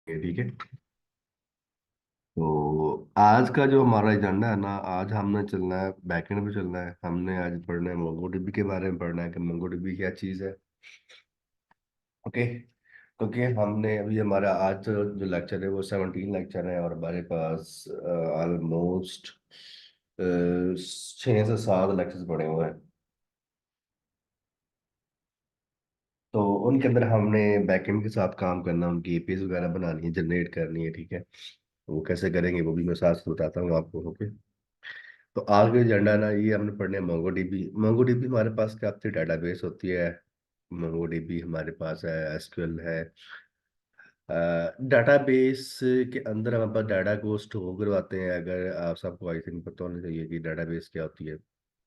ठीक है। तो आज का जो हमारा एजेंडा है ना, आज हमने चलना है बैकएंड पे चलना है। हमने आज पढ़ना है मोंगोडीबी के बारे में, पढ़ना है कि मोंगोडीबी क्या चीज़ है। ओके। क्योंकि हमने अभी हमारा आज जो लेक्चर है वो 17 लेक्चर है और हमारे पास ऑलमोस्ट 6 से 7 लेक्चर्स पड़े हुए हैं। तो उनके अंदर हमने बैकएंड के साथ काम करना, उनकी एपीज वगैरह बनानी है, जनरेट करनी है। ठीक है। वो कैसे करेंगे वो भी मैं साथ साथ बताता हूँ आपको। ओके। तो आगे एजेंडा ना, ये हमने पढ़ने मोंगो डीबी। मोंगो डीबी हमारे पास क्या होती है? डेटाबेस होती है। मोंगो डीबी हमारे पास है, एसक्यूएल है। डेटाबेस के अंदर हमारे पास डाटा को स्टोर करवाते हैं। अगर आप सबको आई थिंक पता होना चाहिए कि डेटाबेस क्या होती है।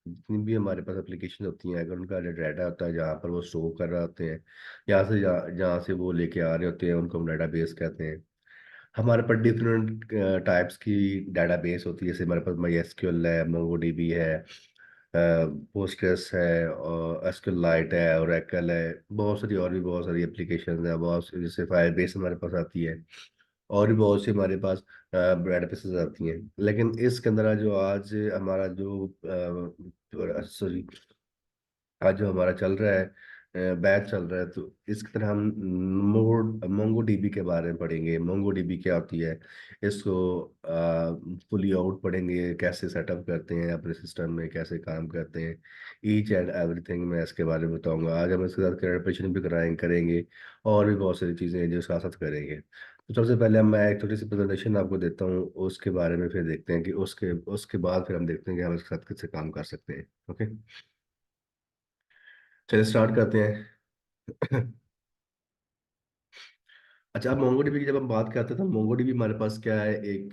जितनी भी हमारे पास एप्लीकेशन होती हैं, अगर उनका डाटा होता है जहाँ पर वो स्टोर कर रहे होते हैं, यहाँ से जहाँ से वो लेके आ रहे होते हैं, उनको हम डेटाबेस कहते हैं। हमारे पास डिफरेंट टाइप्स की डेटाबेस होती है। जैसे हमारे पास माई एसक्यूएल है, मोंगोडीबी है, पोस्टग्रेस है, और एसक्यूएल लाइट है, ओरेकल है। बहुत सारी और भी बहुत सारी एप्लीकेशन है। बहुत सी जैसे फायरबेस हमारे पास आती है, और भी बहुत सी हमारे पास डेटाबेसेस आती हैं। लेकिन इसके अंदर जो आज हमारा जो सॉरी, आज जो हमारा चल रहा है, बैच चल रहा है, तो इसकी तरह हम मोंगो डीबी के बारे में पढ़ेंगे। मोंगो डीबी क्या होती है, इसको फुली आउट पढ़ेंगे, कैसे सेटअप करते हैं अपने सिस्टम में, कैसे काम करते हैं। ईच एंड एवरीथिंग मैं इसके बारे में बताऊंगा। आज हम इसके साथ कैरेक्टराइजेशन भी करेंगे, और भी बहुत सारी चीज़ें हैं जो इसके साथ करेंगे। तो सबसे पहले मैं एक छोटी सी प्रेजेंटेशन आपको देता हूँ, उसके बारे में फिर देखते हैं कि उसके उसके बाद फिर हम देखते हैं कि हम इसके साथ कैसे काम कर सकते हैं। ओके। चलिए स्टार्ट करते हैं। अच्छा, अब मोंगोडीबी की जब हम बात करते हैं तो मोंगोडीबी हमारे पास क्या है? एक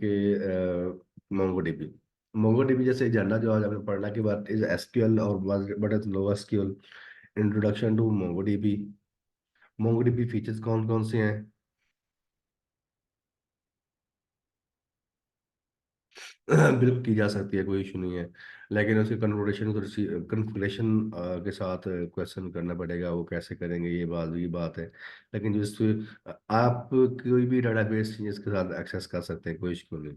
मोंगोडीबी। मोंगोडीबी जैसे एजेंडा जो आज हमें पढ़ना की बात इज एसक्यूएल और but is no SQL. Introduction to MongoDB. MongoDB features कौन कौन से हैं? बिल्कुल की जा सकती है, कोई इशू नहीं है। लेकिन उसके कन्फिग्रेशन के साथ क्वेश्चन करना पड़ेगा, वो कैसे करेंगे ये बात है। लेकिन आप कोई भी डेटाबेस इसके साथ एक्सेस कर सकते हैं, कोई इशू नहीं।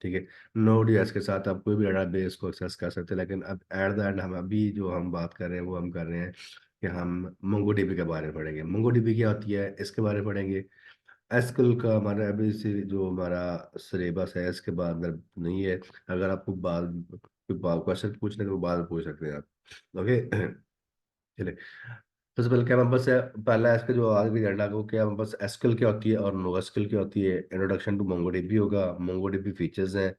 ठीक है। नोड एस के साथ आप कोई भी डेटाबेस को एक्सेस कर सकते हैं। लेकिन अब एट द एंड हम अभी जो हम बात कर रहे हैं वो हम कर रहे हैं कि हम मोंगोडीबी के बारे में पढ़ेंगे। मोंगोडीबी क्या होती है इसके बारे में पढ़ेंगे। एसक्यूएल का हमारा अभी से जो हमारा सिलेबस है इसके बाद अंदर नहीं है। अगर आपको बाद क्वेश्चन पूछने के बाद पूछ सकते हैं आप। ओके। चलिए, सबसे पहले क्या हमारे पास है? पहला इसका जो आज की एजेंडा को क्या हमारे पास एसक्यूएल क्या होती है और नो एसक्यूएल क्या होती है। इंट्रोडक्शन टू मोंगोडीबी होगा। मोंगोडीबी फीचर्स हैं,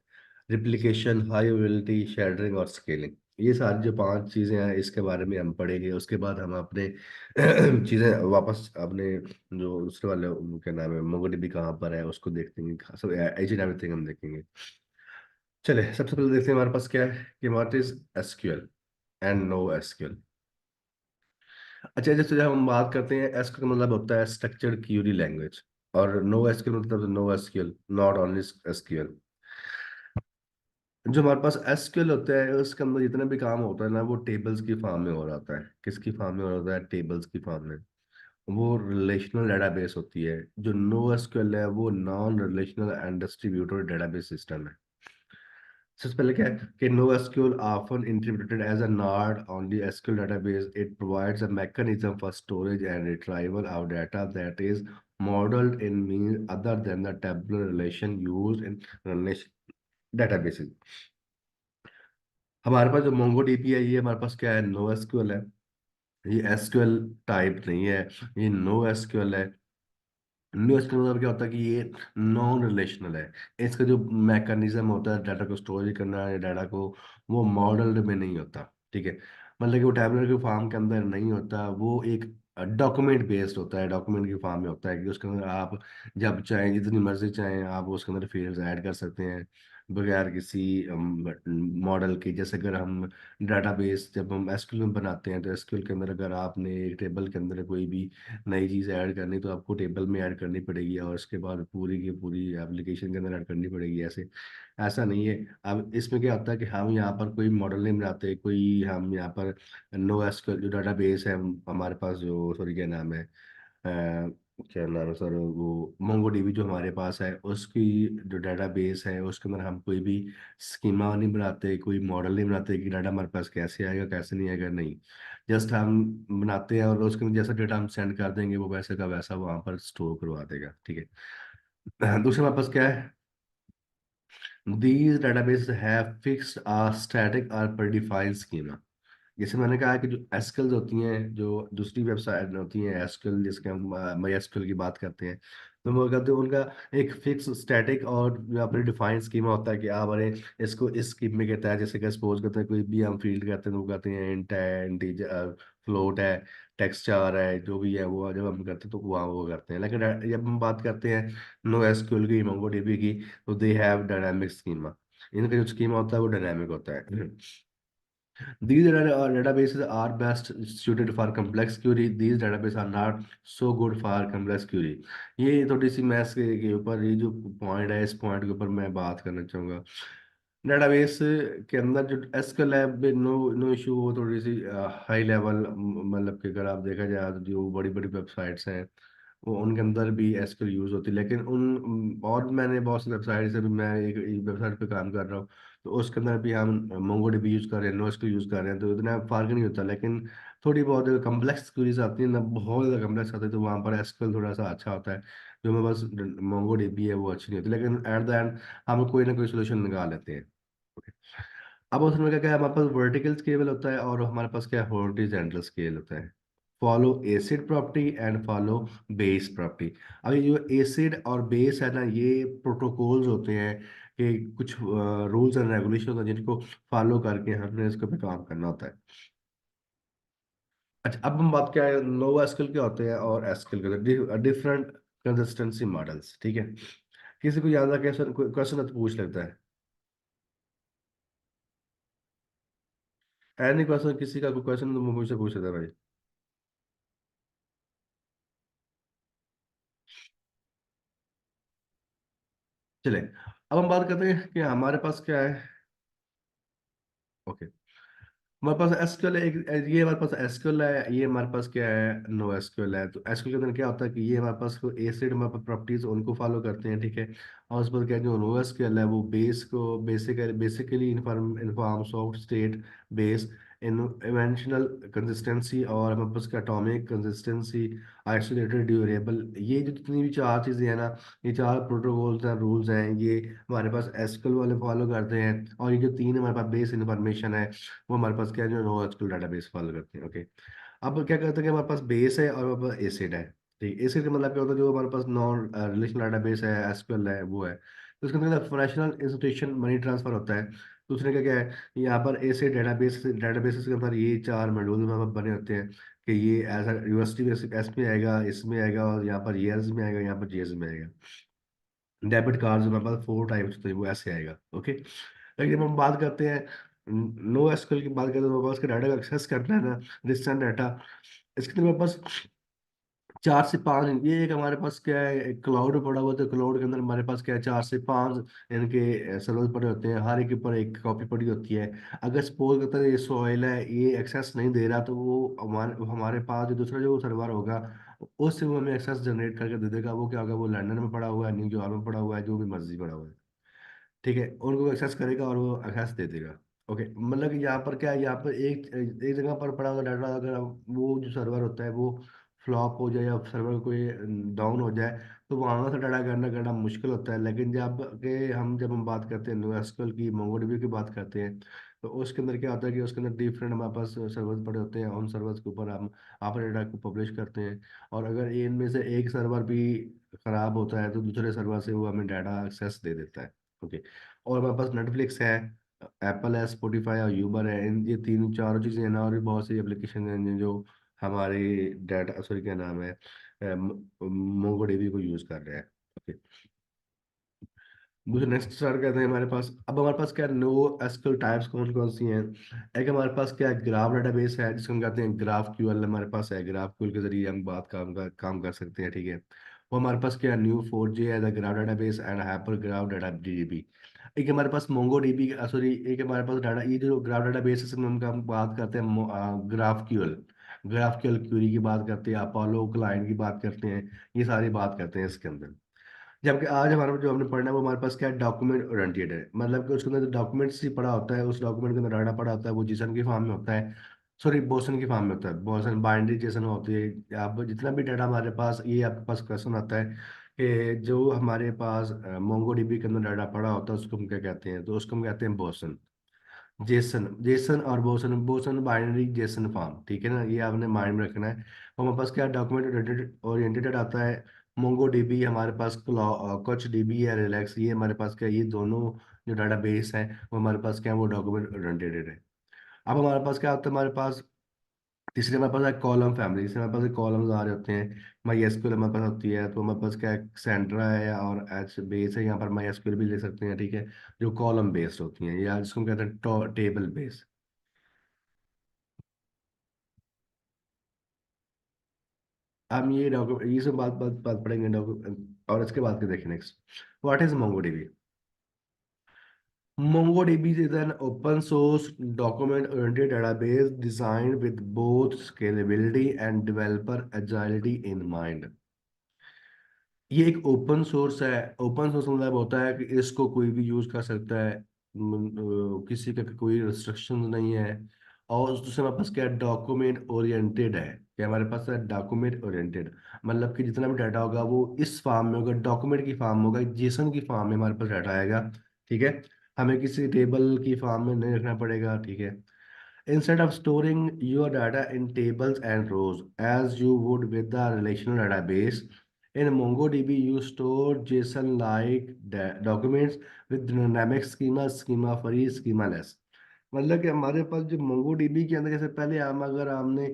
रिप्लिकेशन, हाई अवेलेबिलिटी, शेडरिंग और स्केलिंग। ये सारी जो 5 चीज़ें हैं इसके बारे में हम पढ़ेंगे। उसके बाद हम अपने चीज़ें वापस अपने जो दूसरे वाले क्या नाम है मोंगोडीबी कहाँ पर है उसको देखते हैं। सब एच एंड एवरीथिंग हम देखेंगे। चलिए, सबसे पहले देखते हैं हमारे पास क्या है कि what is SQL and no SQL. अच्छा, जैसे जब हम बात करते हैं, एसक्यूएल का मतलब होता है स्ट्रक्चर्ड क्यूरी लैंग्वेज, और नो एसक्यूएल मतलब no SQL, not only SQL. जो हमारे पास एसक्यूएल होता है उसके अंदर जितना भी काम होता है ना, वो टेबल्स की फॉर्म में हो रहा होता है। किसकी फॉर्म में हो रहा होता है? टेबल्स की फॉर्म में। वो रिलेशनल डेटाबेस होती है। जो नो एसक्यूएल है वो non relational and distributed database system है। सबसे पहले क्या है कि NoSQL often interpreted as a not only SQL database, it provides a mechanism for storage and retrieval of data that is modeled in means other than the tabular relation used in relation databases। हमारे पास जो MongoDB है, ये हमारे पास क्या है? NoSQL है। ये SQL type नहीं है, ये NoSQL है। न्यू एसक्यूएल मतलब क्या होता है कि ये नॉन रिलेशनल है। इसका जो मैकेनिज्म होता है डाटा को स्टोरेज करना है, डाटा को, वो मॉडल में नहीं होता। ठीक है। मतलब कि वो टैबुलर के फॉर्म के अंदर नहीं होता, वो एक डॉक्यूमेंट बेस्ड होता है। डॉक्यूमेंट के फॉर्म में होता है कि उसके अंदर आप जब चाहें, जितनी मर्जी चाहें, आप उसके अंदर फील्ड्स ऐड कर सकते हैं बगैर किसी मॉडल के। जैसे अगर हम डाटाबेस जब हम एसक्यूएल में बनाते हैं, तो एसक्यूएल के अंदर अगर आपने एक टेबल के अंदर कोई भी नई चीज़ ऐड करनी, तो आपको टेबल में ऐड करनी पड़ेगी और उसके बाद पूरी की पूरी एप्लीकेशन के अंदर ऐड करनी पड़ेगी। ऐसे ऐसा नहीं है। अब इसमें क्या होता है कि हम यहाँ पर कोई मॉडल नहीं बनाते, कोई हम यहाँ पर नो एसक्यूएल जो डाटाबेस है हमारे पास, जो सॉरी क्या नाम है, क्या नाम है सर, वो मोंगोडीबी जो हमारे पास है उसकी जो डाटाबेस है उसके अंदर हम कोई भी स्कीमा नहीं बनाते, कोई मॉडल नहीं बनाते कि डाटा हमारे पास कैसे आएगा कैसे नहीं आएगा, नहीं। जस्ट हम बनाते हैं और उसके अंदर जैसा डेटा हम सेंड कर देंगे वो वैसे का वैसा वहाँ पर स्टोर करवा देगा, ठीक है। दूसरा हमारे पास क्या है, these databases have fixed static or predefined schema। जैसे मैंने कहा कि जो एसक्यूएल होती हैं, जो दूसरी वेबसाइट होती हैं एसक्यूएल, जिसके हम माई एसक्यूएल की बात करते हैं, तो वो कहते हैं उनका एक फिक्स स्टैटिक और अपने डिफाइंड स्कीमा होता है कि आप अरे इसको इस स्कीम में कहता है, जैसे कि सपोज करते हैं कोई भी हम फील्ड करते हैं तो वो कहते हैं इंट है, इंटीजर, फ्लोट है, टेक्सचर है, जो भी है वो जब हम करते हैं तो वहाँ वो करते हैं। लेकिन जब हम बात करते हैं नो एसक्यूएल की, मोंगोडीबी की, तो दे हैव डायनामिक स्कीमा। इनका जो स्कीमा होता है वो डायनामिक होता है। These databases are best suited for complex query. These databases are not so good for complex query। ये थोड़ी सी मैथ्स के ऊपर ये जो पॉइंट है, इस पॉइंट के ऊपर मैं बात करना चाहूँगा। डेटाबेस के अंदर जो एसक्यूएल है, नो नो इशू, वो थोड़ी सी हाई लेवल, मतलब कि अगर आप देखा जाए तो जो बड़ी बड़ी वेबसाइट्स हैं वो उनके अंदर भी एसक्यूएल यूज होती है। लेकिन और मैंने बहुत सी वेबसाइट से भी, मैं एक वेबसाइट पे काम कर रहा हूँ तो उसके अंदर भी हम मोंगोडीबी यूज कर रहे हैं, नोएसक्यूएल यूज कर रहे हैं, तो इतना फर्क नहीं होता। लेकिन थोड़ी बहुत कम्प्लेक्स क्वेरीज आती है ना, बहुत ज़्यादा कम्प्लेक्स आती है, तो वहाँ पर एसक्यूएल थोड़ा सा अच्छा होता है। जो मैं बस मोंगोडीबी है वो अच्छी नहीं होती, लेकिन एट द एंड हम कोई ना कोई सोल्यूशन निकाल लेते हैं। Okay। अब उसमें क्या क्या है, हमारे पास वर्टिकल स्केल होता है और हमारे पास क्या हॉरिजॉन्टल स्केल होता है। Follow acid property and follow base property. अब ये जो एसिड और बेस है ना, ये प्रोटोकॉल्स होते हैं कि कुछ रूल्स एंड रेगुलेशन होते हैं जिनको फॉलो करके हमने इसके पे काम करना होता है। अच्छा, अब हम बात क्या है, नो एसक्यूएल क्या होते हैं और एसक्यूएल क्या होते हैं, डिफरेंट कंसिस्टेंसी मॉडल्स, ठीक है। किसी को ज्यादा क्वेश्चन क्वेश्चन तो पूछ लेता है, एनी क्वेश्चन, किसी का कोई क्वेश्चन तो मुझसे पूछ लेता है भाई। चले, अब हम बात करते हैं कि हमारे पास क्या है। ओके, हमारे पास एसक्यूएल है ये हमारे पास एसक्यूएल है, ये हमारे पास क्या है, नो एसक्यूएल है। तो एसक्यूएल के अंदर क्या होता है कि ये हमारे पास एसिड हमारे पास प्रॉपर्टीज उनको फॉलो करते हैं, ठीक है। और उस पर क्या है, जो नो एसक्यूएल है वो बेस को basically informs of state base, eventual consistency और हमारे पास एटॉमिक कंसिस्टेंसी, आइसोलेटेड ड्यूरेबल। ये जो जितनी भी चार चीजें हैं ना, ये चार प्रोटोकॉल्स हैं, रूल्स हैं, ये हमारे पास एसक्यूएल वाले फॉलो करते हैं। और ये जो तीन हमारे पास बेस इन्फॉर्मेशन है वो हमारे पास क्या है, जो नोएसक्यूएल डाटाबेस फॉलो करते हैं, ओके। अब क्या करते हैं कि हमारे पास बेस है और हमारे पास एसिड है। ठीक, एसिड का मतलब क्या होता है, जो हमारे पास नॉन रिलेशनल डाटाबेस है, एसक्यूएल है, वो है। तो इसके अंदर फाइनेंशियल इंस्टीट्यूशन मनी ट्रांसफर होता है। दूसरे का क्या है, यहाँ पर एसिड डेटाबेस के अंदर ये चार मॉड्यूल में बने होते हैं कि ये ऐसा यूनिवर्सिटी बेसिक एस में आएगा, इसमें आएगा, और यहाँ पर ईयर्स में आएगा, यहाँ पर जीएस में आएगा। डेबिट कार्ड हमारे पास फोर टाइप्स होते हैं, वो ऐसे आएगा, ओके। लेकिन जब हम बात करते हैं नो एसक्यूएल की बात करते हैं, तो हमारे पास डाटा का एक्सेस करना है ना, डिस्टेंट डाटा, इसके लिए हमारे पास चार से पांच, ये एक हमारे पास क्या है, क्लाउड में पड़ा हुआ, तो क्लाउड के अंदर हमारे पास क्या है, चार से पांच इनके सर्वर पड़े होते हैं, हर एक के ऊपर एक कॉपी पड़ी होती है। अगर सपोज करते हैं ये सोहेल है, ये एक्सेस नहीं दे रहा, तो वो हमारे हमारे पास जो दूसरा जो सर्वर होगा उससे वो हमें एक्सेस जनरेट करके दे देगा। वो क्या होगा, वो लंदन में पड़ा हुआ है, न्यूयॉर्क में पड़ा हुआ है, जो भी मर्जी पड़ा हुआ है, ठीक है, उनको एक्सेस करेगा और वो एक्सेस दे देगा। ओके, मतलब कि यहाँ पर क्या है, यहाँ पर एक एक जगह पर पड़ा हुआ डाटा, अगर वो जो सर्वर होता है वो फ्लॉप हो जाए या सर्वर कोई डाउन हो जाए, तो वहाँ से डाटा करना करना मुश्किल होता है। लेकिन जब हम बात करते हैं NoSQL की, मोंगोडीबी की बात करते हैं, तो उसके अंदर क्या होता है कि उसके अंदर डिफरेंट हमारे पास सर्वर्स पड़े होते हैं, उन सर्वर्स के ऊपर हम अपने डाटा को पब्लिश करते हैं। और अगर इनमें से एक सर्वर भी खराब होता है तो दूसरे सर्वर से वो हमें डाटा एक्सेस दे देता है, ओके। और हमारे पास नेटफ्लिक्स है, एप्पल है, स्पॉटिफाई और यूबर है, इन ये तीन चारों चीज़ें हैं ना, और भी बहुत सी एप्लीकेशन हैं जो हमारे डाटा, सॉरी क्या नाम है, मोंगोडीबी को यूज़ कर रहे हैं, ओके। दूसरे नेक्स्ट स्टार्ट करते हैं हमारे पास। अब हमारे पास क्या नो एसक्यूएल टाइप्स कौन कौन सी हैं। एक हमारे पास क्या है, ग्राफ डाटाबेस है, जिसको हम कहते हैं ग्राफ क्यूएल, हमारे पास है। ग्राफ क्यूएल के जरिए हम काम कर सकते हैं, ठीक है। वो हमारे पास क्या, न्यू 4J है, the graph database and hyper graph data dB. एक हमारे पास मोंगो डीबी, सॉरी, एक हमारे पास डाटा, ये जो ग्राफ डाटाबेस है, इसमें हम बात करते हैं ग्राफ क्यूएल। ग्राफक्यूएल क्यूरी की बात करते हैं, अपोलो क्लाइंट की बात करते हैं, ये सारी बात करते हैं इसके अंदर। जबकि आज हमारे जो हमने पढ़ना है वो हमारे पास क्या है, डॉक्यूमेंट ओरिएंटेड है। मतलब कि उसके अंदर जो डॉक्यूमेंट्स ही पड़ा होता है, उस डॉक्यूमेंट के अंदर डाटा पड़ा होता है, वो जीसन की फॉर्म में होता है, सॉरी बोसन की फॉर्म में होता है, बोसन बाइनरी जेसन होती है। आप जितना भी डाटा हमारे पास, ये आपके पास क्वेश्चन आता है कि जो हमारे पास मोंगो डीबी के अंदर डाटा पड़ा होता है उसको हम क्या कहते हैं, तो उसको हम कहते हैं बोसन। जेसन जेसन और boson, boson binary Jason form, ठीक है ना, ये आपने माइंड में रखना है। तो हमारे पास क्या डॉक्यूमेंट ओरिएंटेड ओरिएंटेड आता है। मोंगो डीबी हमारे पास, कुछ डीबी है, रिलैक्स, ये हमारे पास क्या है, ये दोनों जो डाटा बेस है वो हमारे पास क्या है, वो डॉक्यूमेंट ओरिएंटेड है। अब हमारे पास क्या होता है, हमारे पास तीसरे हमारे पास है कॉलम फैमिली, जिसमें हमारे पास कॉलम्स आ रहे होते हैं। माई एसक्यूएल हमारे पास होती है, तो हमारे पास क्या है, सेंट्रा है और एच बेस है, यहाँ पर माई एसक्यूएल भी ले सकते हैं, ठीक है, जो कॉलम बेस्ड होती हैं, या जिसको हम कहते हैं टेबल बेस्ड। हम ये सब बात बात बात पढ़ेंगे डॉक्यूमेंट, और इसके बाद के देखें next, what is MongoDB. MongoDB is an open source document oriented database designed with both scalability and developer agility in mind। ये एक ओपन सोर्स है। ओपन सोर्स मतलब होता है कि इसको कोई भी यूज कर सकता है, किसी का कोई रिस्ट्रिक्शन नहीं है। और दूसरे हमारे पास क्या डॉक्यूमेंट ओरिएंटेड है, क्या हमारे पास है डॉक्यूमेंट ओरिएंटेड, मतलब कि जितना भी डाटा होगा वो इस फॉर्म में होगा, डॉक्यूमेंट की फॉर्म में होगा, जेसन की फॉर्म में हमारे पास डाटा आएगा, ठीक है। हमें किसी टेबल की फॉर्म में नहीं रखना पड़ेगा, ठीक है। Instead of storing your data in tables and rows as you would with the relational database, in MongoDB you store JSON-like documents with dynamic schema, schema free, schemaless। मतलब कि हमारे पास जो MongoDB के अंदर, जैसे पहले हम अगर हमने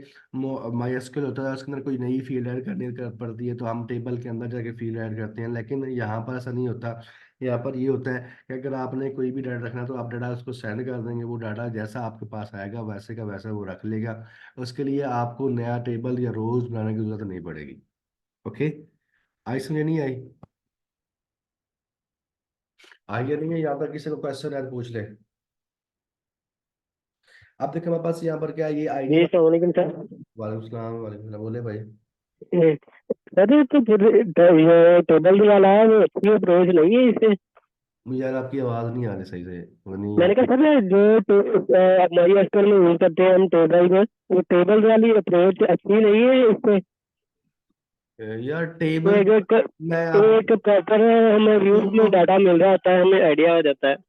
MySQL होता है उसके अंदर कोई नई फील्ड ऐड करनी पड़ती है तो हम टेबल के अंदर जाके फील्ड ऐड करते हैं, लेकिन यहाँ पर ऐसा नहीं होता। यहाँ पर ये होता है कि अगर आपने कोई भी डाटा रखना है तो आप डाटा उसको सेंड कर देंगे, वो डाटा जैसा आपके पास आएगा वैसे का वैसा वो रख लेगा। उसके लिए आपको नया टेबल या रोज बनाने की जरूरत नहीं पड़ेगी। ओके, आई समझ नहीं आई? आई या नहीं है, यहाँ पर किसी को क्वेश्चन है तो पूछ ले। अब देखो हमारे पास यहाँ पर क्या है, ये आईडी। जी सलामकुम सर। वालेकुम सलाम, वालेकुम सलाम, बोले भाई। सर तो फिर ये टेबल वाला है वो अच्छी अप्रोच नहीं है इससे। मुझे यार आपकी आवाज़ नहीं आ रही सही से, पता नहीं मैंने आप। कहा सर जो हमारी एस्टर में यूज करते हैं हम टेबल में, वो टेबल वाली अप्रोच अच्छी नहीं है इससे। यार तो टेबल, एक मैं आप, एक प्रॉपर हमें व्यूज में दोनों, डाटा मिल रहा होता है, हमें आइडिया हो जाता है।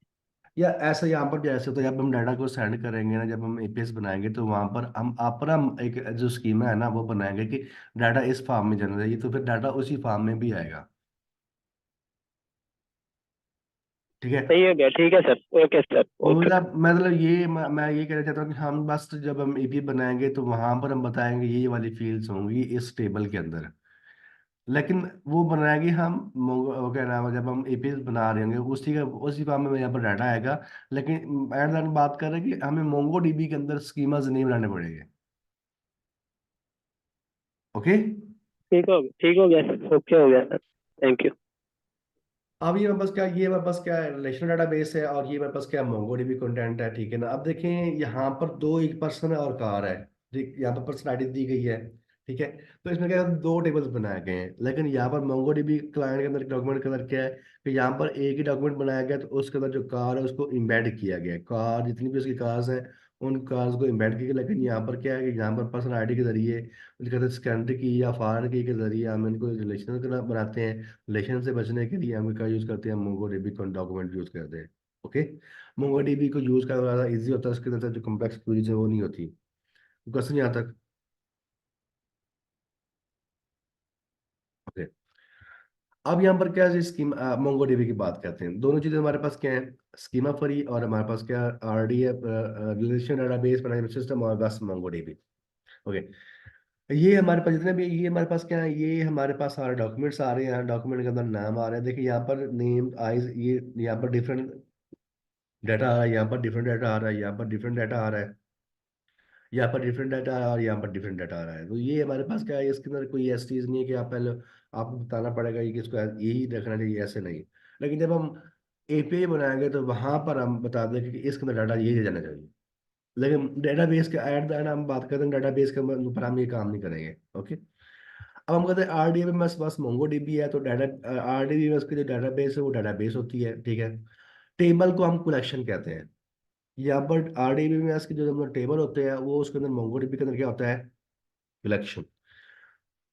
या ऐसा यहाँ पर भी ऐसे होता है, जब हम डाटा को सेंड करेंगे ना, जब हम एपीएस बनाएंगे तो वहां पर हम अपना एक जो स्कीमा है ना वो बनाएंगे कि डाटा इस फॉर्म में जाना चाहिए, तो फिर डाटा उसी फॉर्म में भी आएगा, ठीक है। सही हो गया, ठीक है सर, ओके सर, तो ओके। मतलब ये मैं ये कहना चाहता हूँ कि हम बस जब हम एपीएस बनाएंगे तो वहां पर हम बताएंगे ये वाली फील्ड्स होंगी इस टेबल के अंदर, लेकिन वो बनाएंगे हम वो क्या नाम है, जब हम एपीएस बना रहे होंगे उसी फॉर्म में यहाँ पर डाटा आएगा। लेकिन एट द बात कर रहे हैं कि हमें मोंगो डीबी के अंदर स्कीमाज नहीं बनाने पड़ेंगे। ओके। ठीक हो गया सर, ओके हो गया सर, थैंक यू। अब ये मेरे पास क्या, ये मेरे पास क्या है, रिलेशनल डाटाबेस है, और ये मेरे पास क्या मोंगोडीबी कंटेंट है, ठीक है ना। अब देखें यहाँ पर दो, एक पर्सन है और कार है, ठीक, यहाँ पर पर्सनैलिटी दी गई है, ठीक है। तो इसमें क्या है, दो टेबल्स बनाए गए हैं, लेकिन यहाँ पर मोंगोडीबी क्लाइंट के अंदर डॉक्यूमेंट के अंदर क्या है कि यहाँ पर एक ही डॉक्यूमेंट बनाया गया, तो उसके अंदर जो कार है उसको इम्बेड किया गया है, कार जितनी भी उसकी कार्स हैं उन कार्स को इम्बेड किया गया। लेकिन यहाँ पर क्या है कि यहाँ पर पर्सन आईडी के जरिए, कहते हैं स्कैनर की या फायर की के जरिए हम इनको रिलेशन बनाते हैं। रिलेशन से बचने के लिए हम क्या यूज करते हैं, मोंगोडीबी डॉक्यूमेंट यूज करते हैं। ओके, मोंगोडीबी को यूज करना ज़्यादा ईजी होता है, उसके अंदर जो कम्प्लेक्स क्वेरीज है वो नहीं होती। क्वेश्चन यहाँ तक। ओके, अब यहाँ पर क्या है, स्कीम मोंगोडीबी की बात करते हैं। दोनों चीजें हमारे पास क्या है, स्कीमा फरी, और हमारे पास क्या आरडी है, रिलेशन डेटाबेस मैनेजमेंट सिस्टम, और बस मोंगोडीबी। ओके, ये हमारे पास जितने भी, ये हमारे पास क्या है, ये हमारे पास सारे डॉक्यूमेंट्स आ रहे हैं, डॉक्यूमेंट के अंदर नाम आ रहे हैं, देखिए यहाँ पर नेम आइज, ये यहाँ पर डिफरेंट डाटा आ रहा है, यहाँ पर डिफरेंट डाटा आ रहा है, यहाँ पर डिफरेंट डाटा आ रहा है, यहाँ पर डिफरेंट डाटा आ रहा है, और यहाँ पर डिफरेंट डाटा आ रहा है। तो ये हमारे पास क्या है, इसके अंदर कोई ऐसी चीज़ नहीं है कि आप पहले आपको बताना पड़ेगा ये किसको यही रखना चाहिए, ऐसे नहीं। लेकिन जब हम एपीआई बनाएंगे तो वहां पर हम बता देंगे कि इसके अंदर डाटा ये जाना चाहिए। लेकिन डेटाबेस के एट द एंड हम बात करते हैं डेटाबेस के ऊपर, हम ये काम नहीं करेंगे। ओके, अब हम कहते हैं आरडीबीएमएस बस मोंगो डीबी है, तो डाटा आरडीबीएमएस की जो डेटाबेस है वो डेटाबेस होती है, ठीक है। टेबल को हम कलेक्शन कहते हैं। यहाँ पर आरडीबीएमएस के जो हम टेबल होते हैं वो उसके अंदर मोंगो डीबी के अंदर क्या होता है, कलेक्शन।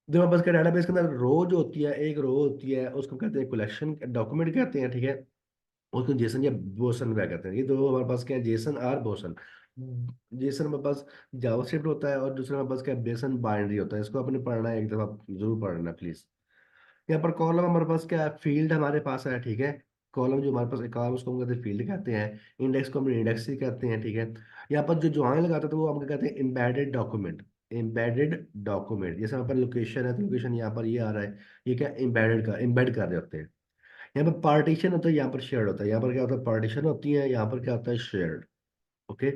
जो हमारे पास के डेटाबेस के अंदर रो जो होती है, एक रो होती है, उसको कहते हैं कलेक्शन डॉक्यूमेंट कहते हैं, ठीक है। उसको जेसन या बोसन क्या कहते हैं, ये दो हमारे पास क्या है, जेसन और बोसन। जेसन हमारे पास जावास्क्रिप्ट होता है और दूसरा हमारे पास क्या है, बेसन बाइनरी होता है। इसको आपने पढ़ना है, एक दफा जरूर पढ़ना प्लीज। यहाँ पर कॉलम हमारे पास क्या है, फील्ड हमारे पास है, ठीक है। कॉलम जो हमारे पास एक कॉलम, उसको हम कहते हैं फील्ड कहते हैं। इंडेक्स को हम इंडेक्स ही कहते हैं, ठीक है। यहाँ पर जो ज्वाइन लगाते हैं तो वो हम क्या कहते हैं, एम्बेडेड डॉक्यूमेंट। एम्बेडेड डॉक्यूमेंट, जैसे हमारे पास लोकेशन है तो लोकेशन यहाँ पर ये आ रहा है, ये क्या एम्बेडेड का एम्बेड कर रहे होते हैं। यहाँ पर पार्टीशन होता है, यहाँ पर शेयर्ड होता है। यहाँ पर क्या होता है, पार्टीशन होती है, यहाँ पर क्या होता है, शेयर्ड। ओके।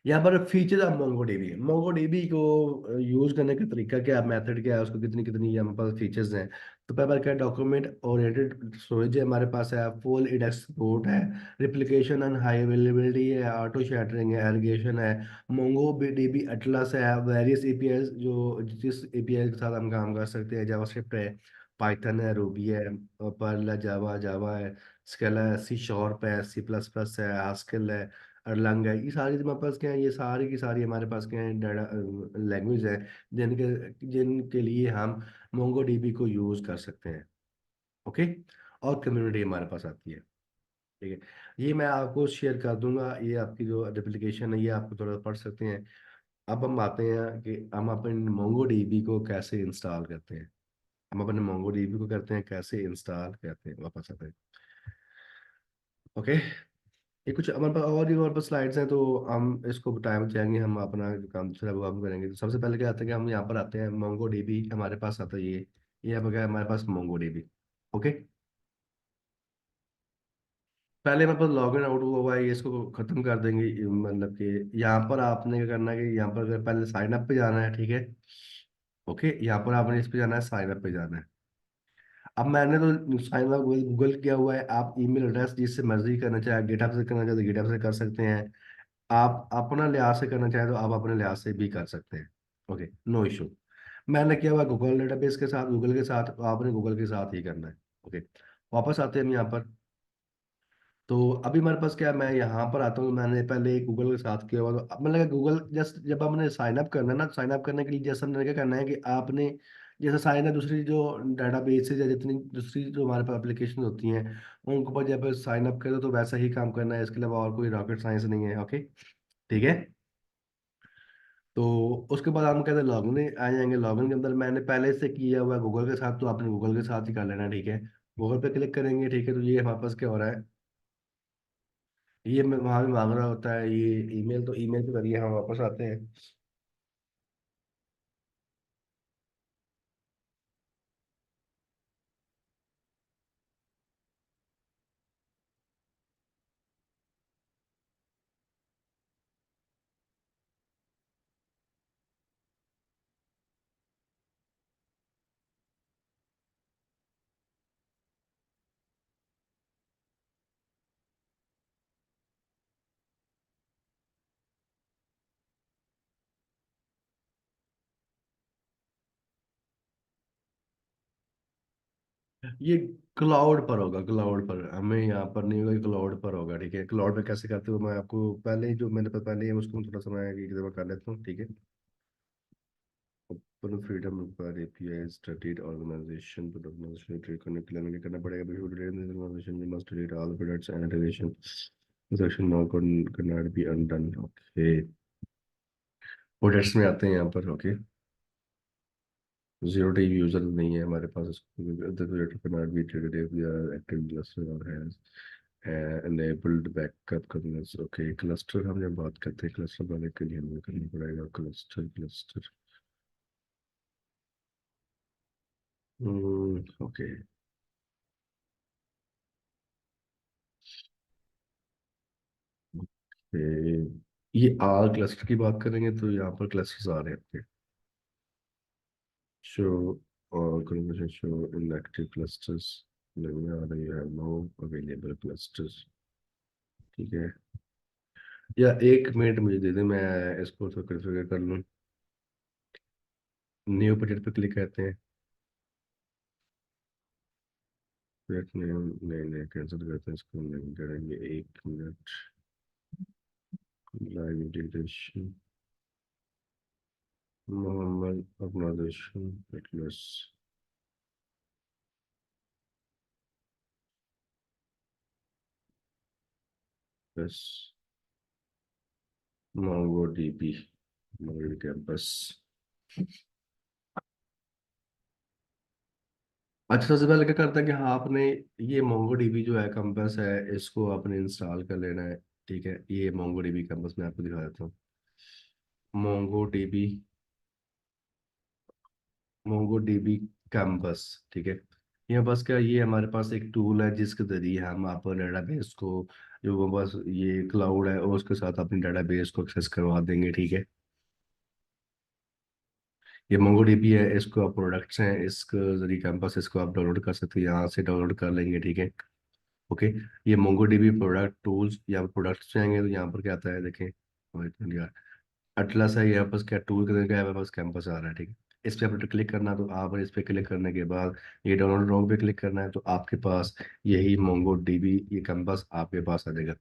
यहाँ पर फीचर ऑफ मोंगोडीबी, मोंगोडीबी को यूज करने का तरीका क्या है, मेथड क्या है, उसको कितनी कितनी हमारे पास फीचर्स हैं। तो पहले क्या, डॉक्यूमेंट ओरिएंटेड स्टोरेज है हमारे पास है, फुल इंडेक्स सपोर्ट है, रिप्लिकेशन एंड हाई अवेलेबिलिटी है, ऑटो शैटरिंग है, एग्रीगेशन है, मोंगो डीबी एटलस है, वेरियस एपीआई, जो जिस एपीआई के साथ हम काम कर सकते हैं, जावास्क्रिप्ट है, पाइथन है, रूबी है, पर्ल है, जावा जावा है, स्केला है, सी शार्प है, सी प्लस प्लस है, हास्किल है, अरलंग है। ये सारी हमारे पास क्या है, ये सारी की सारी हमारे पास क्या है, डाटा लैंग्वेज है, जिनके लिए हम मोंगो डीबी को यूज कर सकते हैं। ओके। और कम्युनिटी हमारे पास आती है, ठीक है। ये मैं आपको शेयर कर दूंगा, ये आपकी जो एप्लीकेशन है ये आपको थोड़ा पढ़ सकते हैं। अब हम आते हैं कि हम अपने मोंगो डीबी को कैसे इंस्टॉल करते हैं। हम अपने मोंगो डीबी को करते हैं कैसे इंस्टॉल करते हैं, वापस आते हैं। ओके, ये कुछ हमारे पास और भी हमारे पास स्लाइड्स हैं, तो हम इसको टाइम चाहेंगे, हम अपना जो काम दूसरा वो हम करेंगे। तो सबसे पहले क्या आता है कि हम यहाँ पर आते हैं, मोंगो डीबी हमारे पास आता है, ये अब क्या है हमारे पास मोंगो डीबी। ओके, पहले हमारे पास लॉग इन आउट हुआ है, ये इसको खत्म कर देंगे। मतलब कि यहाँ पर आपने क्या करना है कि यहाँ पर अगर पहले साइन अप पे जाना है, ठीक है। ओके, यहाँ पर आपने इस पे जाना है, साइन अप पे जाना है। अब मैंने तो साइन अप गूगल किया हुआ है, आप ईमेल एड्रेस जिससे मर्जी करना चाहे, गिटहब से करना चाहे तो गिटहब से कर सकते हैं। आप अपना लिहाज से करना चाहें तो आप अपने लिहाज से भी कर सकते हैं। Okay, no issue. मैंने किया हुआ गूगल डेटाबेस के साथ, गूगल के साथ, तो आपने गूगल के साथ ही करना है। ओके, वापस आते हैं हम यहाँ पर। तो अभी हमारे पास क्या है, मैं यहाँ पर आता हूँ, मैंने पहले गूगल के साथ किया हुआ, तो अब मैंने कहा गूगल जस्ट जब आपने साइन अप करना है ना, साइन अप करने के लिए जैसा मैंने क्या करना है कि आपने जैसे साइन है दूसरी जो डाटा बेसेज है, जितनी दूसरी जो हमारे पास एप्लीकेशन होती हैं उनके ऊपर जब साइन अप करो तो वैसा ही काम करना है, इसके अलावा और कोई रॉकेट साइंस नहीं है। ओके, ठीक है। तो उसके बाद हम कहते हैं लॉगिन आ जाएंगे। लॉगिन के अंदर मैंने पहले से किया हुआ है गूगल के साथ, तो आपने गूगल के साथ ही कर लेना, ठीक है। गूगल पे क्लिक करेंगे, ठीक है। तो ये हमारे पास क्या हो रहा है, ये मैं वहाँ भी मांग रहा होता है ये ईमेल, तो ईमेल के जरिए हम वापस आते हैं। ये क्लाउड पर होगा, क्लाउड पर, हमें यहाँ पर नहीं होगा, क्लाउड पर होगा, ठीक है। क्लाउड पे कैसे करते हो, मैं आपको पहले जो मैंने पहले है उसको थोड़ा सा मैं एक दफा कर लेता हूँ, ठीक है। ओपन फ्रीडम पर एपीआई स्टडीड ऑर्गेनाइजेशन पर ऑर्गेनाइजेशन ट्रेड करने के लिए हमें क्या करना पड़ेगा, before delete organization we must delete all products and relation section now can not be undone. Okay, products में आते हैं यहाँ पर। ओके, जीरो डे यूजर नहीं है हमारे पास, cannot be treated if they are active cluster or has enabled backup kernels। Okay, cluster हम जब बात करते हैं, क्लस्टर बनाने के लिए हमें करना पड़ेगा क्लस्टर क्लस्टर। ओके, ये आर क्लस्टर की बात करेंगे तो यहाँ पर क्लस्टर्स आ रहे हैं आपके। शो और शो इनएक्टिव क्लस्टर्स नहीं आ रही है, नो अवेलेबल क्लस्टर्स, ठीक है। या 1 मिनट मुझे दे दे, मैं इसको तो कैसे कर लूँ। न्यू प्रोजेक्ट पे क्लिक करते हैं। प्रोजेक्ट नेम, नहीं नहीं कैंसिल करते हैं इसको, नहीं करेंगे। 1 मिनट। Live integration, Mohammed organization fitness, बस मोंगो डीबी, मोंगो कैंपस। अच्छा, सबसे पहले क्या करता है कि हाँ आपने ये मोंगो डीबी जो है कैंपस है, इसको आपने इंस्टॉल कर लेना है। ठीक है, ये मोंगो डीबी कैंपस मैं आपको दिखा देता हूँ। Mongo DB, Mongo dB campus. ठीक है, ये बस क्या, ये हमारे पास एक टूल है जिसके जरिए हम आप डेटाबेस को, जो वो बस ये क्लाउड है और उसके साथ अपनी डेटाबेस को एक्सेस करवा देंगे। ठीक है, ये मोंगो डीबी है, इसको आप प्रोडक्ट्स हैं, इसके जरिए कैंपस, इसको आप डाउनलोड कर सकते हैं, यहाँ से डाउनलोड कर लेंगे। ठीक है, ओके। ये मोंगो डीबी प्रोडक्ट टूल्स, यहाँ पर प्रोडक्ट्स जाएंगे तो यहाँ पर क्या आता है देखें, अटलस है, यहाँ पर क्या टूल करने का है, बस कैंपस आ रहा है। ठीक है, इस पे आपने क्लिक करना, तो आप इस पे क्लिक करने के बाद ये डाउनलोड नाउ पे क्लिक करना है, तो आपके पास यही मोंगो डीबी, ये कैंपस आपके पास आ जाएगा।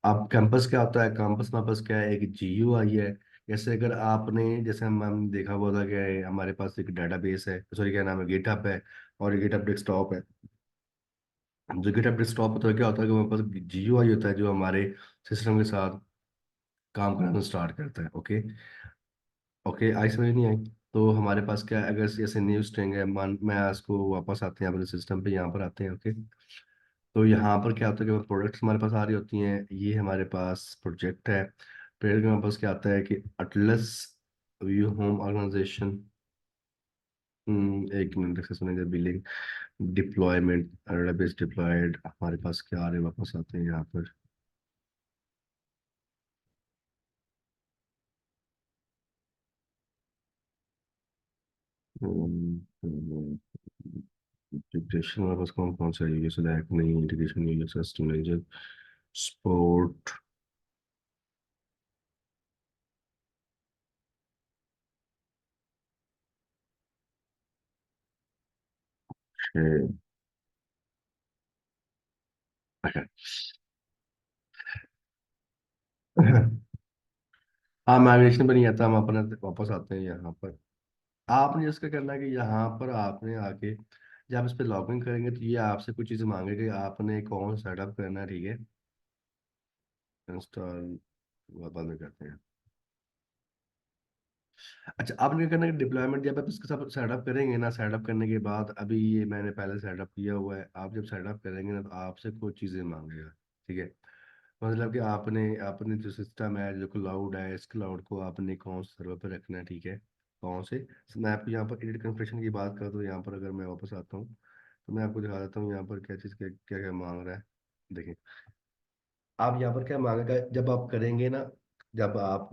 अब कैंपस क्या होता है, कैंपस में बस क्या है, एक जीयू आई है। जैसे अगर आपने, जैसे हम देखा हुआ था कि हमारे पास एक डाटाबेस है, सॉरी क्या नाम है, गिटहब है, और गिटहब डेस्कटॉप है। जो गिटहब डेस्कटॉप होता है, क्या होता है कि हमारे पास जीयू आई होता है जो हमारे सिस्टम के साथ काम कराना स्टार्ट करता है। ओके, ओके, आई समझ नहीं आई। तो हमारे पास क्या है, अगर जैसे न्यू स्ट्रिंग है, मान मैं इसको वापस आते हैं अपने सिस्टम पे, यहाँ पर आते हैं। ओके, तो यहाँ पर क्या होता है कि प्रोडक्ट्स हमारे पास आ रही होती हैं, ये हमारे पास प्रोजेक्ट है। फिर हमारे पास क्या आता है कि Atlas view home organization, 1 minute से सुनेंगे, बिलिंग, डिप्लॉयमेंट, डेटाबेस डिप्लॉयड, हमारे पास क्या आ रहे हैं, वापस आते हैं यहाँ पर। इंटीग्रेशन हमारे पास कौन कौन सा है, ये सिलेक्ट नहीं, integration user system manager, sport है। हाँ, माइग्रेशन पर नहीं आता, हम अपने वापस आते हैं यहाँ पर। आपने जिसका करना है कि यहाँ पर आपने आके जब आप इस पर लॉग इन करेंगे तो ये आपसे कुछ चीज़ें मांगेगी, आपने अकाउंट सेटअप करना है। ठीक है, इंस्टॉल, बंद करते हैं। अच्छा, आपने क्या करना है, डिप्लॉयमेंट जब आप इसके साथ सेटअप करेंगे ना, सेटअप करने के बाद, अभी ये मैंने पहले सेटअप किया हुआ है, आप जब सेटअप करेंगे ना तो आपसे कुछ चीज़ें मांगेगा। ठीक है, मतलब कि आपने आपने जो सिस्टम है, जो क्लाउड है, इस क्लाउड को आपने कौन से सर्वर पे रखना है। ठीक है, कौन से, मैं आपको यहाँ पर एडिट कन्फिग्रेशन की बात करता हूँ, यहाँ पर अगर मैं वापस आता हूँ तो मैं आपको दिखा देता हूँ यहाँ पर क्या चीज़, क्या क्या क्या मांग रहा है। देखिए, आप यहाँ पर क्या मांगेगा, जब आप करेंगे ना, जब आप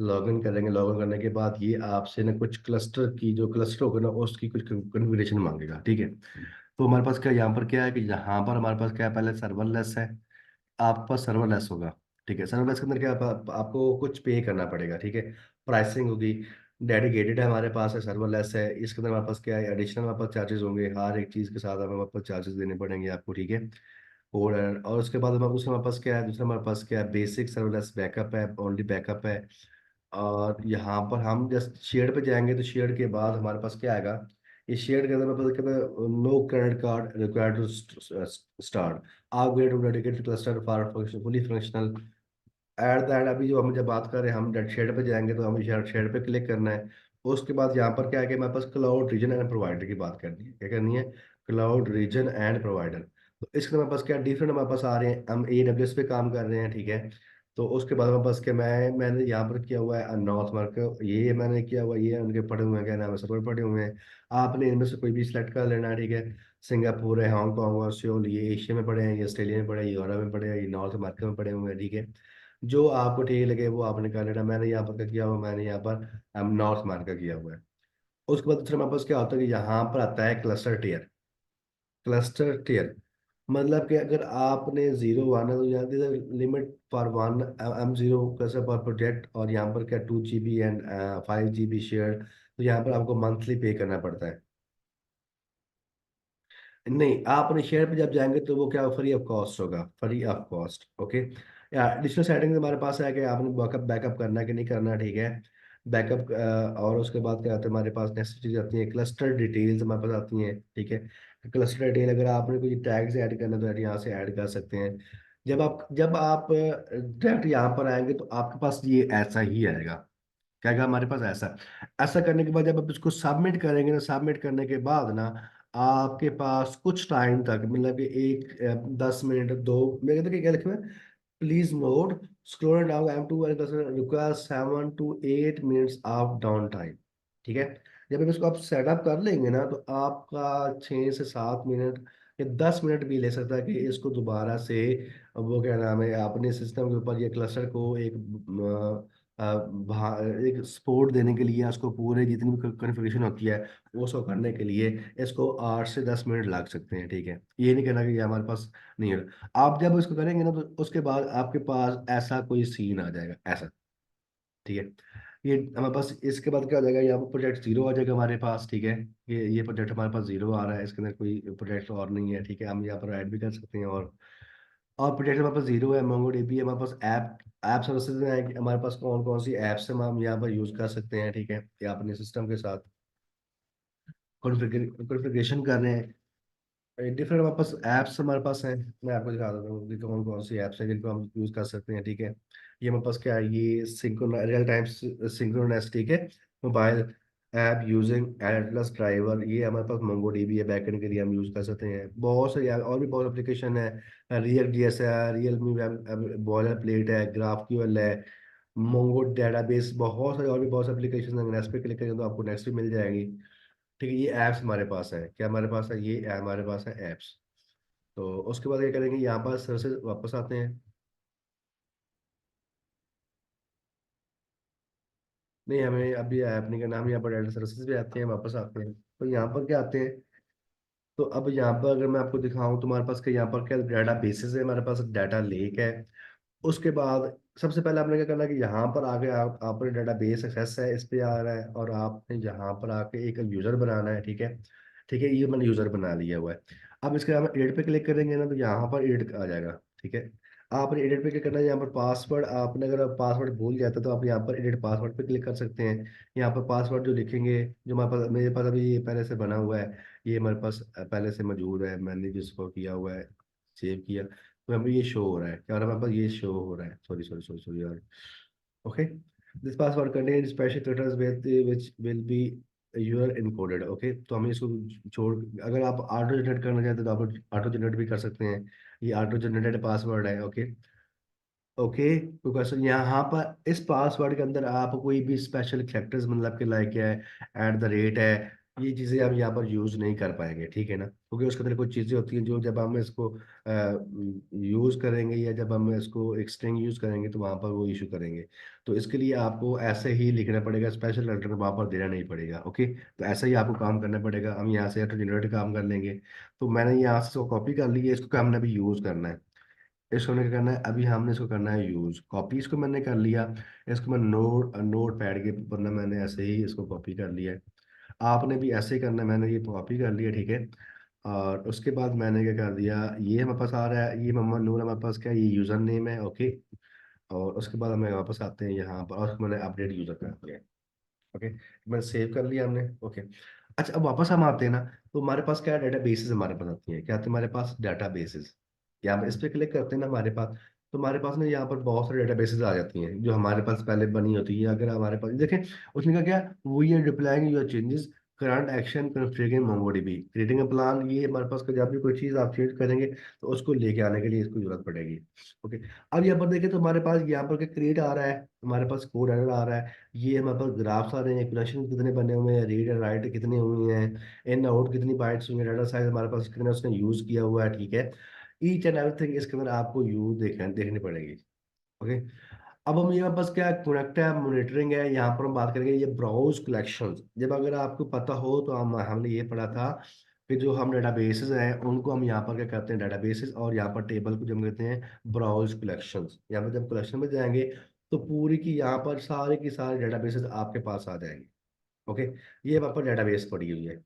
लॉगिन करेंगे, लॉगिन करने के बाद ये आपसे ना कुछ क्लस्टर की, जो क्लस्टर होगा ना उसकी कुछ कन्फिग्रेशन मांगेगा। ठीक है, तो हमारे पास क्या, यहाँ पर क्या है कि यहाँ पर हमारे पास क्या है, पहले सर्वरलेस है, आपके पास सर्वरलेस होगा। ठीक है, सर्वरलेस के अंदर क्या आपको कुछ पे करना पड़ेगा। ठीक है, प्राइसिंग होगी। डेडिकेटेड है, हमारे पास है, सर्वरलेस है, इसके अंदर हमारे पास क्या है, एडिशनल हमारे पास चार्जेस होंगे, हर एक चीज़ के साथ हमारे पास चार्जेस देने पड़ेंगे आपको। ठीक है, और उसके बाद उसके हमारे पास क्या है, दूसरा हमारे पास क्या है, बेसिक सर्वलेस बैकअप है, ओनली बैकअप है। और यहाँ पर हम जस्ट शेयर पे जाएंगे तो शेयर के बाद हमारे पास क्या आएगा, इस शेयर के अंदर मतलब कि no credit card required to start, upgrade to dedicated cluster for fully functional at the end. अभी जो हम जब बात कर रहे हैं, हम डेट शेड पे जाएंगे तो हमें शेड पे क्लिक करना है। उसके बाद यहाँ पर क्या है कि हमारे पास क्लाउड रीजन एंड प्रोवाइडर की बात करनी है, क्या करनी है, क्लाउड रीजन एंड प्रोवाइडर। तो इसके हमारे पास क्या डिफरेंट हमारे पास आ रहे हैं, हम AWS पे काम कर रहे हैं। ठीक है, तो उसके बाद हमारे पास क्या, मैंने यहाँ पर किया हुआ है नॉर्थ मार्क, ये मैंने किया हुआ है, ये उनके पड़े हुए हैं, क्या नाम है, सर्वर पड़े हुए हैं। आपने इनमें से कोई भी सिलेक्ट कर लेना है। ठीक है, सिंगापुर है, हांगकॉन्ग और सियोल, ये एशिया में पड़े हैं, ये ऑस्ट्रेलिया में पड़े हैं, ये यूरोप में पड़े हैं, ये नॉर्थ अमेरिका में पड़े हुए हैं। ठीक है, जो आपको ठीक लगे वो आपने कर लेना। मैंने यहाँ पर क्या किया हुआ, मैंने यहाँ पर नॉर्थ अमेरिका किया हुआ है। उसके बाद दूसरा मेरे पास क्या होता है कि यहाँ पर आता है क्लस्टर टियर, क्लस्टर टियर मतलब कि अगर आपने जीरो वन है तो यहाँ की लिमिट फॉर वन M0 कैसे पर प्रोजेक्ट, और यहाँ पर क्या 2 GB एंड 5 GB शेयर, तो यहाँ पर आपको मंथली पे करना पड़ता है। नहीं, आप अपने शेयर पे जब जाएंगे तो वो क्या फ्री ऑफ कॉस्ट होगा, फ्री ऑफ कॉस्ट। ओके, या एडिशनल सेटिंग्स हमारे पास है कि आपने बैकअप बैकअप करना है कि नहीं करना, ठीक है। बैकअप और उसके बाद क्या आता है हमारे पास, नेक्स्ट चीज आती है क्लस्टर डिटेल्स हमारे पास आती हैं, ठीक है। क्लस्टर डिटेल अगर आपने कोई टैग्स ऐड करना है तो यहाँ से ऐड कर सकते हैं। जब आप डायरेक्ट यहाँ पर आएंगे तो आपके पास ये ऐसा ही आएगा, क्या कहा हमारे पास ऐसा। ऐसा करने के बाद जब आप इसको सबमिट करेंगे ना, सबमिट करने के बाद ना आपके पास कुछ टाइम तक, मतलब कि 10 मिनट, दो, मैं कहता क्या लिखा है, please note scroll down M2 require 7 to 8 minutes of down time, ठीक है। जब आप इसको आप सेटअप कर लेंगे ना तो आपका 6 से 7 मिनट या 10 मिनट भी ले सकता है कि इसको दोबारा से, वो क्या नाम है, अपने सिस्टम के ऊपर ये क्लस्टर को एक एक सपोर्ट देने के लिए, उसको पूरे जितनी भी कॉन्फ़िगरेशन होती है वो उसको करने के लिए इसको 8 से 10 मिनट लग सकते हैं, ठीक है। ये नहीं कहना कि ये हमारे पास नहीं है। आप जब इसको करेंगे ना तो उसके बाद आपके पास ऐसा कोई सीन आ जाएगा ऐसा, ठीक है। ये हमारे पास इसके बाद क्या हो जाएगा, यहाँ पर प्रोजेक्ट जीरो आ जाएगा हमारे पास, ठीक है। ये प्रोजेक्ट हमारे पास जीरो आ रहा है, इसके अंदर कोई प्रोजेक्ट और नहीं है, ठीक है। हम यहाँ पर ऐड भी कर सकते हैं, और प्रोजेक्ट हमारे पास जीरो है, मोंगोडीबी हमारे पास ऐप ऐप सर्विसेज है कि हमारे पास कौन कौन सी ऐप्स हम यहाँ पर यूज कर सकते हैं, ठीक है। या अपने सिस्टम के साथ कॉन्फ़िगरेशन कर रहे हैं, डिफरेंट हमारे पास ऐप्स हमारे पास हैं। मैं आपको दिखा देता हूँ कि कौन कौन सी ऐप्स हैं जिनको हम यूज कर सकते हैं, ठीक है। ये हमारे पास क्या है, ये सिंक्रोन रियल टाइम सिंक्रोनस, ठीक है, mobile app using Atlas driver, ये हमारे पास मोंगोडीबी है, बैकएंड के लिए हम यूज कर सकते हैं। बहुत से और भी बहुत एप्लीकेशन है, रियल जीएस है, रियलमी बॉयलर प्लेट है, ग्राफक्यूएल है, मोंगो डेटाबेस, बहुत सारे और भी बहुत से एप्लीकेशन है। नेक्स्ट पे क्लिक करेंगे तो आपको नेक्स्ट भी मिल जाएगी, ठीक है। ये ऐप्स हमारे पास है, क्या हमारे पास है, ये हमारे पास है ऐप्स। तो उसके बाद क्या करेंगे, यहाँ पर सर से वापस आते हैं। नहीं, हमें अभी ऐप नहीं करना, हम यहाँ पर डाटा सर्विसेज भी आते हैं, वापस आते हैं, तो यहाँ पर क्या आते हैं। तो अब यहाँ पर अगर मैं आपको दिखाऊं तो हमारे पास क्या, यहाँ पर क्या डाटा बेसिस है, हमारे पास डाटा लेक है। उसके बाद सबसे पहले आपने क्या करना है कि यहाँ पर आके आपने डाटा बेस एक्सेस है, इस पे आ रहा है, और आपने यहाँ पर आके एक यूजर बनाना है, ठीक है। ठीक है, ये मैंने यूजर बना लिया हुआ है। अब इसके बाद एडिट पे क्लिक करेंगे ना तो यहाँ पर एडिट आ जाएगा, ठीक है। आपने एडिट पे क्लिक करना है, यहाँ पर पासवर्ड, आपने अगर पासवर्ड भूल जाता है तो आप यहाँ पर एडिट पासवर्ड पे क्लिक कर सकते हैं। यहाँ पर पासवर्ड जो लिखेंगे, जो हमारे पास, मेरे पास अभी ये पहले से बना हुआ है, ये हमारे पास पहले से मौजूद है, मैंने जिसको किया हुआ है, सेव किया, तो हमें ये शो हो रहा है, क्या हो रहा है हमारे पास, ये शो हो रहा है, सॉरी सॉरी सॉरी सॉरी यार। Okay, this password contain special characters which will be your encoded. Okay, तो हमें इसको छोड़, अगर आप ऑटो जनरेट करना चाहते हैं तो आप ऑटो जनरेट भी कर सकते हैं। ये ऑटो जनरेटेड पासवर्ड है, ओके। ओके, तो क्वेश्चन यहाँ पर इस पासवर्ड के अंदर आप कोई भी स्पेशल कैरेक्टर्स, मतलब कि लाइक है, @, है, ये चीज़ें हम यहाँ पर यूज़ नहीं कर पाएंगे, ठीक है ना, क्योंकि उसके अंदर कुछ चीज़ें होती हैं जो जब हम इसको यूज़ करेंगे या जब हम इसको एक स्ट्रिंग यूज़ करेंगे तो वहाँ पर वो इशू करेंगे। तो इसके लिए आपको ऐसे ही लिखना पड़ेगा, स्पेशल कैरेक्टर वहाँ पर देना नहीं पड़ेगा, ओके। तो ऐसा ही आपको काम करना पड़ेगा। हम यहाँ से ऑटो जनरेट काम कर लेंगे। तो मैंने यहाँ से इसको कॉपी कर ली है, इसको हमने अभी यूज़ करना है। इसको हमने क्या करना है, अभी हमने इसको करना है यूज, कॉपी इसको मैंने कर लिया। इसको मैं नोट पैड के ऊपर ना मैंने ऐसे ही इसको कॉपी कर लिया है। आपने भी ऐसे ही करना है, मैंने ये कॉपी कर लिया, ठीक है। और उसके बाद मैंने क्या कर दिया, ये हमारे पास आ रहा है, ये मोहम्मद नूर हमारे पास क्या है, ये यूज़र नेम है, ओके। और उसके बाद हमें वापस आते हैं यहाँ पर, और उसको मैंने अपडेट यूज़र कर दिया, ओके। मैंने सेव कर लिया हमने, ओके। अच्छा, अब वापस हम आते हैं ना, तो हमारे पास क्या डाटा बेसिस हमारे पास आती है, क्या आती है हमारे पास, डाटा बेसिस। या हम इस पे क्लिक करते हैं ना हमारे पास, तो हमारे पास ना यहाँ पर बहुत सारी डाटा बेसिस आ जाती हैं जो हमारे पास पहले बनी होती है। अगर हमारे पास देखें, उसने कहा क्या, we are deploying your changes, current action configuring MongoDB, creating a plan, ये हमारे पास जब भी कोई चीज़ आप चेंज करेंगे तो उसको लेके आने के लिए इसको जरूरत पड़ेगी, ओके। अब यहाँ पर देखें तो हमारे पास यहाँ पर क्रिएट आ रहा है, हमारे पास कोड एरर आ रहा है, ये हमारे पास ग्राफ्स आ रहे हैं, इक्वेशन कितने बने हुए हैं, रीड एंड राइट कितने हुए हैं, इन आउट कितनी बाइट्स हुई हैं, डाटा साइज हमारे पास कितना उसने यूज किया हुआ है, ठीक है। ईच एंड एवरीथिंग इसके अंदर आपको यूज देखनी पड़ेगी, ओके। अब हम यहाँ पास क्या कनेक्ट है, मॉनिटरिंग है, यहाँ पर हम बात करेंगे ये ब्राउज कलेक्शंस। जब अगर आपको पता हो तो हमने ये पढ़ा था कि जो हम डेटाबेसेस हैं उनको हम यहाँ पर क्या करते हैं, डेटाबेसेस, और यहाँ पर टेबल को जब कहते हैं ब्राउज कलेक्शंस। यहाँ पर जब कलेक्शन में जाएंगे तो पूरी की यहाँ पर सारे की सारे डेटाबेसेस आपके पास आ जाएंगे। ओके, ये वहाँ पर डेटाबेस पड़ी हुई है।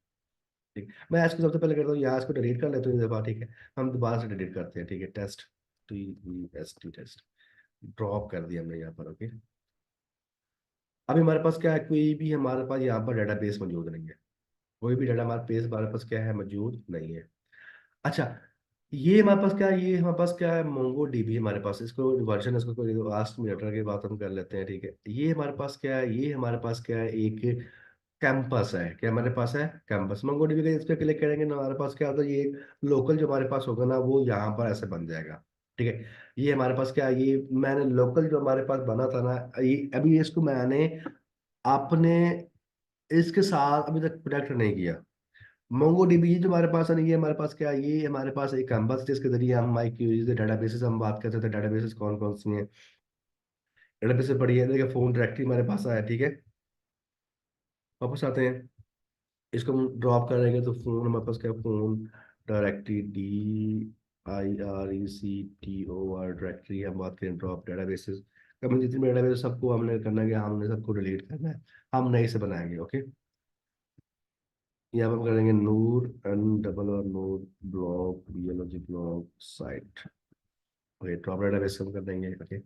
ठीक, मैं इसको सबसे पहले करता हूँ, यहाँ इसको डिलीट कर लेते हैं दफा। ठीक है, हम दोबारा से डिलीट करते हैं। ठीक है, टेस्ट, TEST, टेस्ट ड्रॉप कर दिया हमने यहाँ पर। ओके, अभी हमारे पास क्या है, कोई भी हमारे पास यहाँ पर डेटाबेस मौजूद नहीं है। कोई भी डाटा हमारे पेज हमारे पास क्या है, मौजूद नहीं है। अच्छा, ये हमारे पास क्या है, ये हमारे पास क्या है, मोंगो डीबी हमारे पास, इसको वर्जन, इसको कोई लास्ट मिनट की बात हम कर लेते हैं। ठीक है, ये हमारे पास क्या है, ये हमारे पास क्या है, एक कैंपस है। क्या हमारे पास है, कैंपस। मोंगो डीबी का इस पे क्लिक करेंगे ना, हमारे पास क्या होता है, ये लोकल जो हमारे पास होगा ना, वो यहाँ पर ऐसे बन जाएगा। ठीक है, ये हमारे पास क्या है, ये मैंने लोकल जो हमारे पास बना था ना, ये अभी इसको मैंने अपने इसके साथ अभी तक कनेक्ट नहीं किया। मोंगो डीबी ये जो हमारे पास है ना, ये हमारे पास क्या है, ये हमारे पास एक कैंपस जिसके जरिए हम माई क्यूरीज डेटाबेसेस हम बात करते थे। डेटाबेसेस कौन कौन सी हैं, डेटाबेसेस पढ़ी है। देखिए, फोन डायरेक्टरी हमारे पास आया। ठीक है, वापस आते हैं, इसको हम ड्रॉप करेंगे तो फोन हमारे पास क्या है, फोन डायरेक्टरी, DIRECTOR डायरेक्टरी हम बात करें, ड्रॉप डेटाबेसेस। हमें जितनी भी डेटाबेस सबको हमने करना है कि हमने सबको डिलीट करना है, हम नए से बनाएंगे। ओके, यहाँ पर हम करेंगे नूर, N और नूर blog, BLOG blog site. Okay, drop database हम कर देंगे। ओके,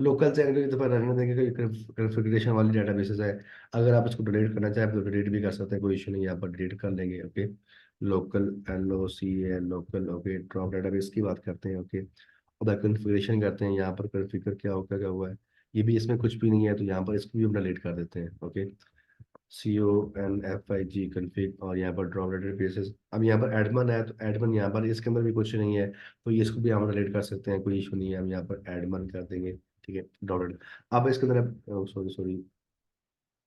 लोकल से अगर दफा रहने देंगे, कोई कॉन्फ़िगरेशन वाली डेटाबेसेस है, अगर आप इसको डिलीट करना चाहें तो डिलीट भी कर सकते हैं, कोई इशू नहीं है, यहाँ पर डिलीट कर लेंगे। Okay, local, LOCAL local. Okay, drop database की बात करते हैं। ओके, अब कॉन्फ़िगरेशन करते हैं, यहाँ पर कॉन्फ़िगर क्या होगा, क्या हुआ है, ये भी इसमें कुछ भी नहीं है, तो यहाँ पर इसको भी हम डिलीट कर देते हैं। ओके, CONFIG कन्फिग, और यहाँ पर ड्रॉप डेटाबेसेस। अब यहाँ पर एडमन है, तो एडमन यहाँ पर इसके अंदर भी कुछ नहीं है, तो ये इसको भी हम रिलेट कर सकते हैं, कोई इशू नहीं है, हम यहाँ पर एडमन कर देंगे। ठीक है, ड्रॉप। अब इसके अंदर, sorry sorry,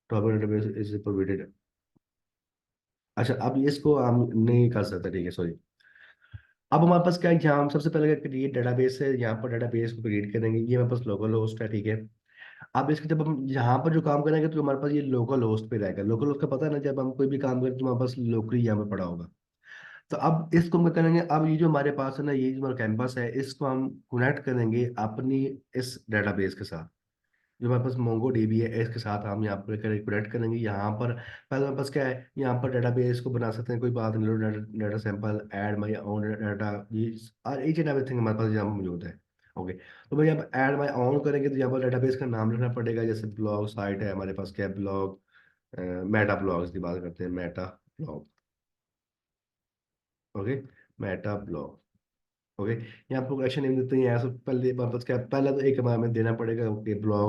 drop database is provided. अच्छा, अब इसको हम नहीं कर सकते। ठीक है, सॉरी। अब हमारे पास क्या है, यहाँ हम सबसे पहले क्रिएट डेटाबेस है, यहाँ पर डेटाबेस को क्रिएट करेंगे, ये हमारे पास लोकल होस्ट है। ठीक है, अब इसके जब हम यहाँ पर जो काम करेंगे तो हमारे पास ये लोकल होस्ट पे रहेगा। लोकल होस्ट का पता है ना, जब हम कोई भी काम करें तो हमारे पास लोकली यहाँ पे पड़ा होगा। तो अब इसको हम क्या करेंगे, अब ये जो हमारे पास है ना, ये जो हमारा कैंपस है, इसको हम कनेक्ट करेंगे अपनी इस डेटाबेस के साथ। जो हमारे पास मोंगो डीबी है, इसके साथ हम यहाँ पर कनेक्ट करेंगे। यहाँ पर पहले हमारे पास क्या है, यहाँ पर डेटाबेस को बना सकते हैं, कोई बात नहीं लो, data sample, add my own data, ये और ईच एंड एवरीथिंग हमारे पास यहाँ पर मौजूद है। ओके, तो भाई यहाँ पर ऐड माई ऑन करेंगे तो यहाँ पर डेटाबेस का नाम लिखना पड़ेगा। जैसे ब्लॉग साइट है हमारे पास, क्या है, ब्लॉग, मेटा ब्लॉग्स की बात करते हैं, Meta blog. Okay, Meta blog. Okay, यहाँ आपको एक्शन नेम देते हैं, यहाँ से पहले वापस क्या, पहला तो एक हमें देना पड़ेगा, ओके, ब्लॉग।